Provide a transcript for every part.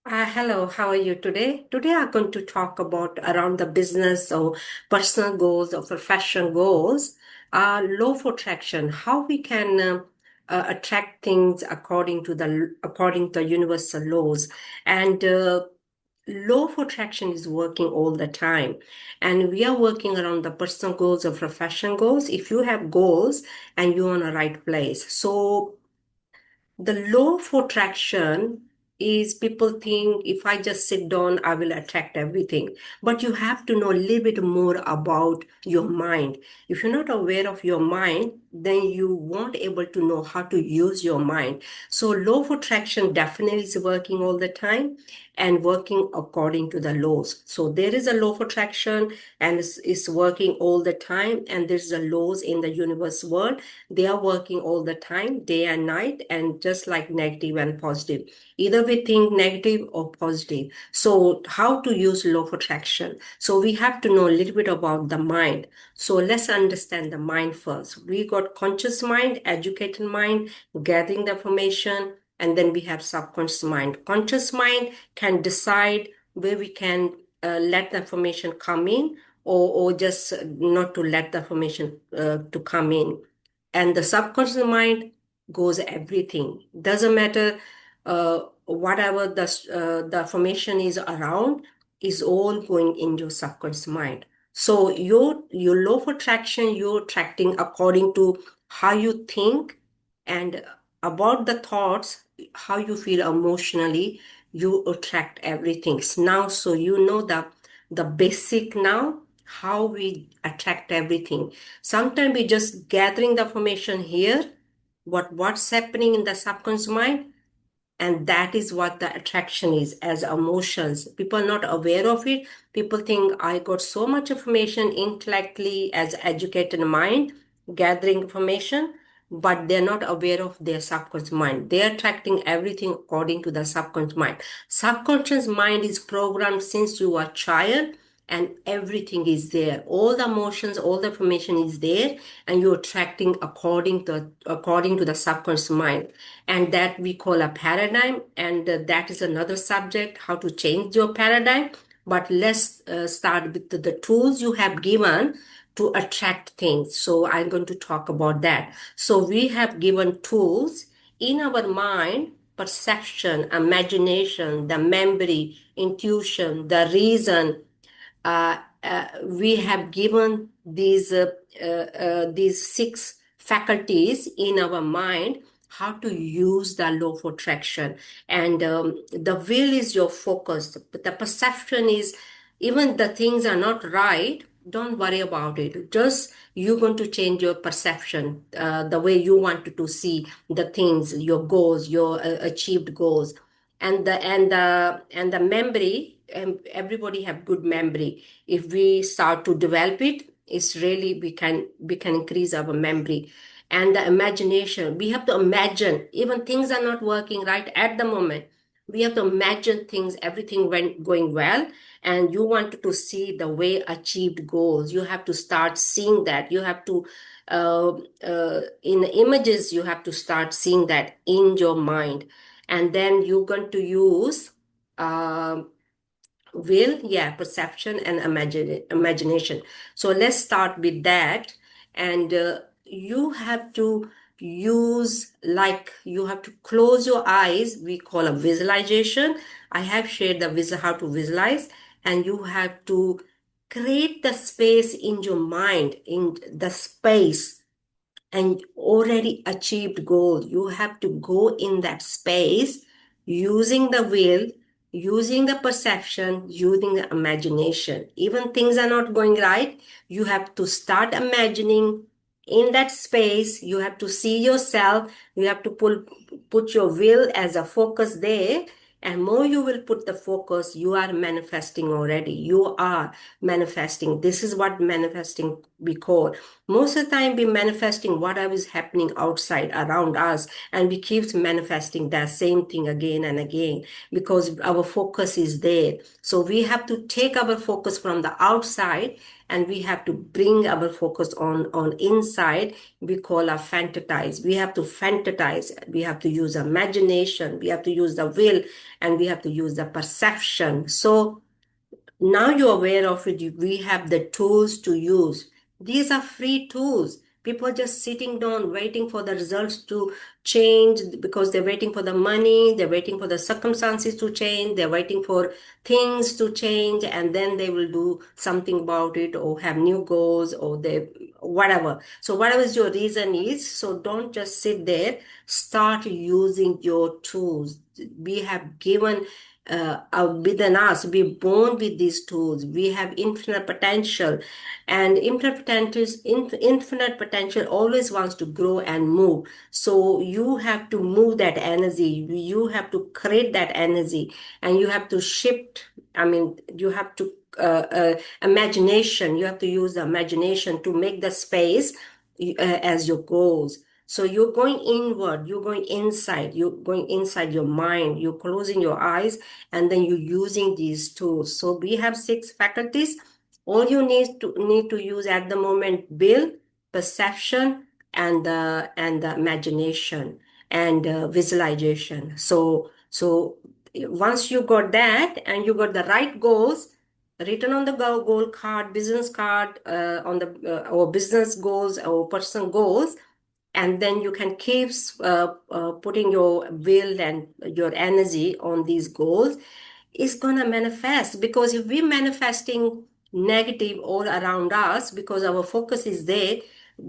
Hello, how are you today? Today I'm going to talk about around the business or personal goals or professional goals. Law for attraction, how we can attract things according to universal laws. And law for attraction is working all the time. And we are working around the personal goals or professional goals. If you have goals and you're on the right place. So the law for attraction is people think if I just sit down, I will attract everything. But you have to know a little bit more about your mind. If you're not aware of your mind, then you won't able to know how to use your mind. So law of attraction definitely is working all the time and working according to the laws. So there is a law of attraction and it's working all the time. And there's the laws in the universe world, they are working all the time, day and night, and just like negative and positive. Either we think negative or positive. So, how to use law of attraction? So, we have to know a little bit about the mind. So, let's understand the mind first. We got conscious mind, educated mind, gathering the information, and then we have subconscious mind. Conscious mind can decide where we can let the information come in or just not to let the information to come in, and the subconscious mind goes everything. Doesn't matter whatever the formation is around, is all going in your subconscious mind. So your law of attraction, you're attracting according to how you think and about the thoughts, how you feel emotionally, you attract everything. Now, so you know the basic now, how we attract everything. Sometimes we just gathering the information here, what's happening in the subconscious mind, and that is what the attraction is as emotions. People are not aware of it. People think I got so much information intellectually as educated mind, gathering information, but they're not aware of their subconscious mind. They're attracting everything according to the subconscious mind. Subconscious mind is programmed since you are a child, and everything is there, all the emotions, all the information is there, and you're attracting according to the subconscious mind. And that we call a paradigm, and that is another subject, how to change your paradigm. But let's start with the tools you have given to attract things. So I'm going to talk about that. So we have given tools in our mind: perception, imagination, the memory, intuition, the reason. We have given these six faculties in our mind, how to use the law of attraction. And the will is your focus, but the perception is, even the things are not right, don't worry about it. Just you're going to change your perception, the way you want to see the things, your goals, your achieved goals. And the memory, and everybody have good memory. If we start to develop it, it's really we can increase our memory. And the imagination, we have to imagine even things are not working right at the moment. We have to imagine things, everything went going well, and you wanted to see the way achieved goals. You have to start seeing that. You have to in images, you have to start seeing that in your mind. And then you're going to use uh, will, yeah, perception and imagination. So let's start with that. And you have to use, like, you have to close your eyes, we call a visualization. I have shared how to visualize. And you have to create the space in your mind, in the space and already achieved goal. You have to go in that space using the will, using the perception, using the imagination. Even things are not going right, you have to start imagining in that space. You have to see yourself. You have to put your will as a focus there. And more you will put the focus, you are manifesting already. You are manifesting. This is what manifesting we call. Most of the time we manifesting whatever is happening outside around us, and we keep manifesting that same thing again and again because our focus is there. So we have to take our focus from the outside, and we have to bring our focus on inside. We call our fantasize. We have to fantasize. We have to use imagination. We have to use the will, and we have to use the perception. So now you're aware of it, we have the tools to use. These are free tools. People are just sitting down waiting for the results to change because they're waiting for the money, they're waiting for the circumstances to change, they're waiting for things to change, and then they will do something about it or have new goals or they whatever. So whatever is your reason is, so don't just sit there. Start using your tools. We have given within us. We're born with these tools. We have infinite potential, and infinite potential always wants to grow and move. So you have to move that energy. You have to create that energy, and you have to shift. I mean, you have to imagination. You have to use the imagination to make the space as your goals. So you're going inward, you're going inside, you're going inside your mind, you're closing your eyes, and then you're using these tools. So we have six faculties. All you need to use at the moment: will, perception, and the imagination and visualization. So once you got that and you got the right goals written on the goal card, business card, on the or business goals or personal goals, and then you can keep putting your will and your energy on these goals, it's going to manifest. Because if we're manifesting negative all around us because our focus is there,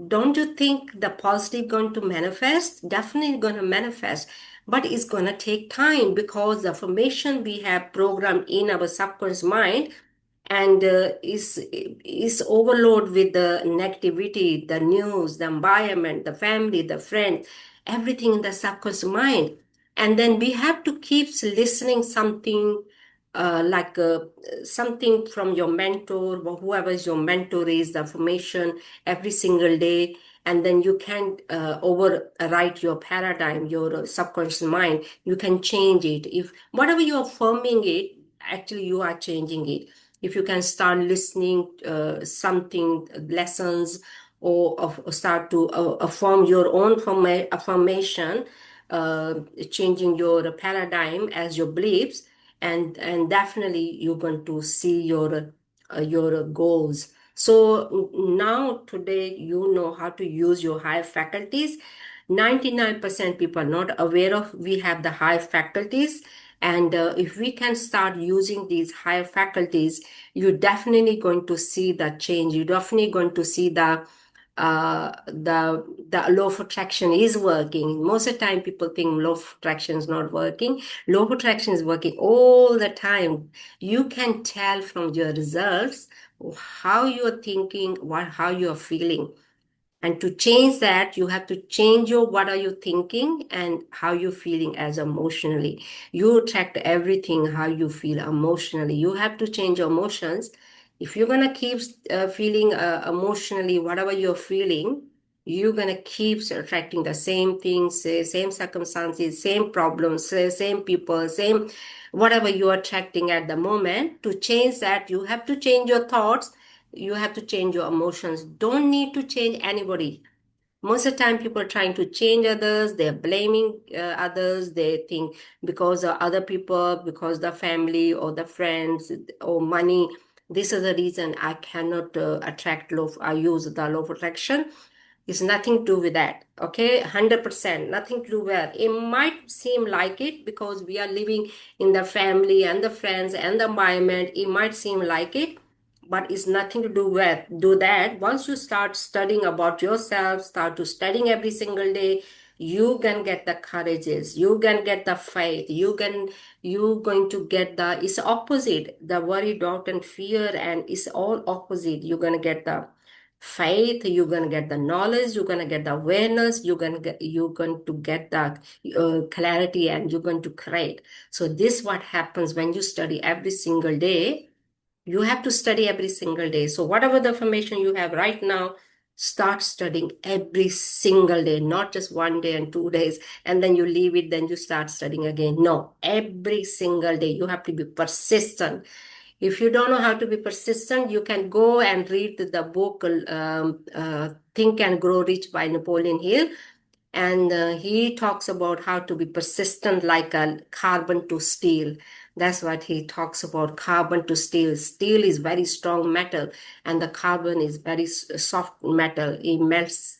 don't you think the positive going to manifest? Definitely going to manifest, but it's going to take time because the information we have programmed in our subconscious mind and is overloaded with the negativity, the news, the environment, the family, the friends, everything in the subconscious mind. And then we have to keep listening something like something from your mentor, or whoever is your mentor is, the information every single day. And then you can overwrite your paradigm, your subconscious mind. You can change it. If whatever you're forming it, actually you are changing it. If you can start listening something lessons, or start to affirm your own affirmation, uh, changing your paradigm as your beliefs, and definitely you're going to see your goals. So now today you know how to use your high faculties. 99% people are not aware of we have the high faculties, and if we can start using these higher faculties, you're definitely going to see the change. You're definitely going to see the law of attraction is working. Most of the time, people think law of attraction is not working. Law of attraction is working all the time. You can tell from your results how you're thinking, how you're feeling. And to change that, you have to change your what are you thinking and how you feeling as emotionally. You attract everything how you feel emotionally. You have to change your emotions. If you're gonna keep feeling emotionally whatever you're feeling, you're gonna keep attracting the same things, same circumstances, same problems, same people, same whatever you're attracting at the moment. To change that, you have to change your thoughts, you have to change your emotions. Don't need to change anybody. Most of the time people are trying to change others, they're blaming others. They think because of other people, because the family or the friends or money, this is the reason I cannot attract love. I use the law of attraction. It's nothing to do with that. Okay, 100% nothing to do with that. It might seem like it because we are living in the family and the friends and the environment. It might seem like it, but it's nothing to do that. Once you start studying about yourself, start to studying every single day, you can get the courages, you can get the faith, you going to get the, it's opposite, the worry, doubt, and fear, and it's all opposite. You're gonna get the faith, you're gonna get the knowledge, you're gonna get the awareness, you're going to get the clarity, and you're going to create. So this what happens when you study every single day. You have to study every single day. So whatever the information you have right now, Start studying every single day, not just one day and 2 days, and then you leave it, then you start studying again. No, every single day. You have to be persistent. If you don't know how to be persistent, you can go and read the book Think and Grow Rich by Napoleon Hill. And he talks about how to be persistent like a carbon to steel. That's what he talks about, carbon to steel. Steel is very strong metal, and the carbon is very soft metal. It melts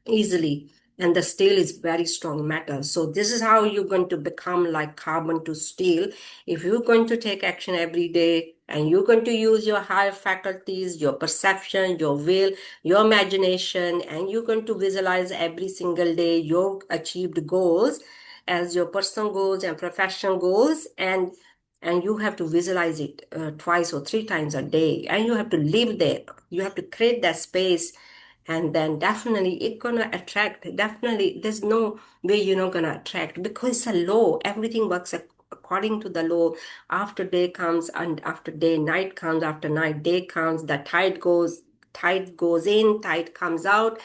easily, and the steel is very strong metal. So this is how you're going to become like carbon to steel. If you're going to take action every day, and you're going to use your higher faculties, your perception, your will, your imagination, and you're going to visualize every single day your achieved goals as your personal goals and professional goals, and you have to visualize it twice or three times a day, and you have to live there. You have to create that space, and then definitely it's gonna attract. Definitely there's no way you're not gonna attract, because it's a law. Everything works according to the law. After day comes, and after day night comes, after night day comes. The tide goes in, tide comes out,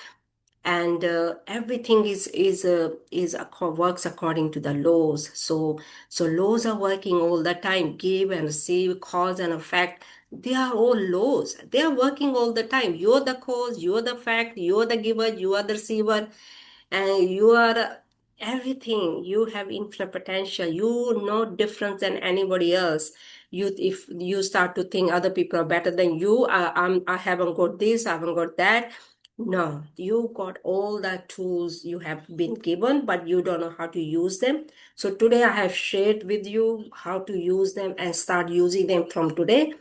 and everything works according to the laws. So laws are working all the time. Give and receive, cause and effect, they are all laws. They are working all the time. You're the cause, you're the fact, you're the giver, you are the receiver, and you are everything. You have infinite potential. You no different than anybody else. If you start to think other people are better than you, I haven't got this, I haven't got that. No, you got all the tools you have been given, but you don't know how to use them. So today I have shared with you how to use them, and start using them from today,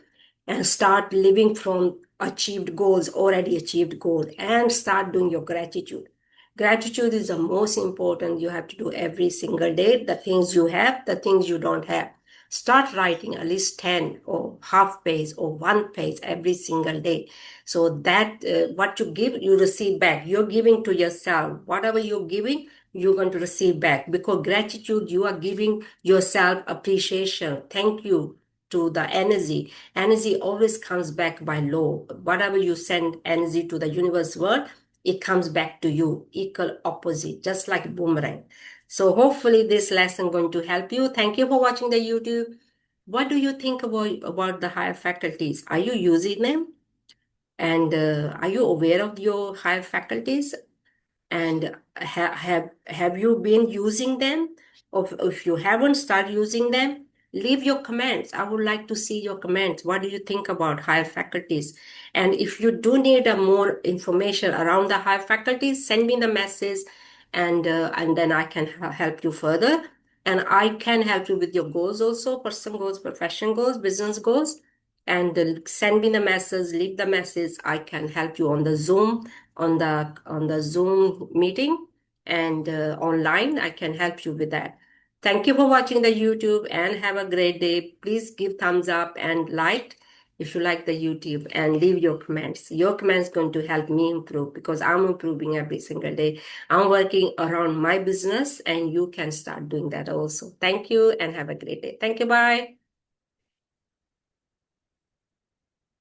and start living from achieved goals, already achieved goal, and start doing your gratitude. Gratitude is the most important. You have to do every single day, the things you have, the things you don't have. Start writing at least 10 or half page or one page every single day. So that what you give, you receive back. You're giving to yourself. Whatever you're giving, you're going to receive back. Because gratitude, you are giving yourself appreciation. Thank you to the energy. Energy always comes back by law. Whatever you send energy to the universe world, it comes back to you, equal opposite, just like boomerang. So hopefully this lesson going to help you. Thank you for watching the YouTube. What do you think about the higher faculties? Are you using them? And are you aware of your higher faculties? And have you been using them? Or if you haven't started using them, leave your comments. I would like to see your comments. What do you think about higher faculties? And if you do need more information around the higher faculties, send me the message, and then I can help you further. And I can help you with your goals also, personal goals, profession goals, business goals. And send me the message, leave the message. I can help you on the Zoom, on the Zoom meeting, and online. I can help you with that. Thank you for watching the YouTube, and have a great day. Please give thumbs up and like if you like the YouTube, and leave your comments. Your comments going to help me improve, because I'm improving every single day. I'm working around my business, and you can start doing that also. Thank you, and have a great day. Thank you. Bye.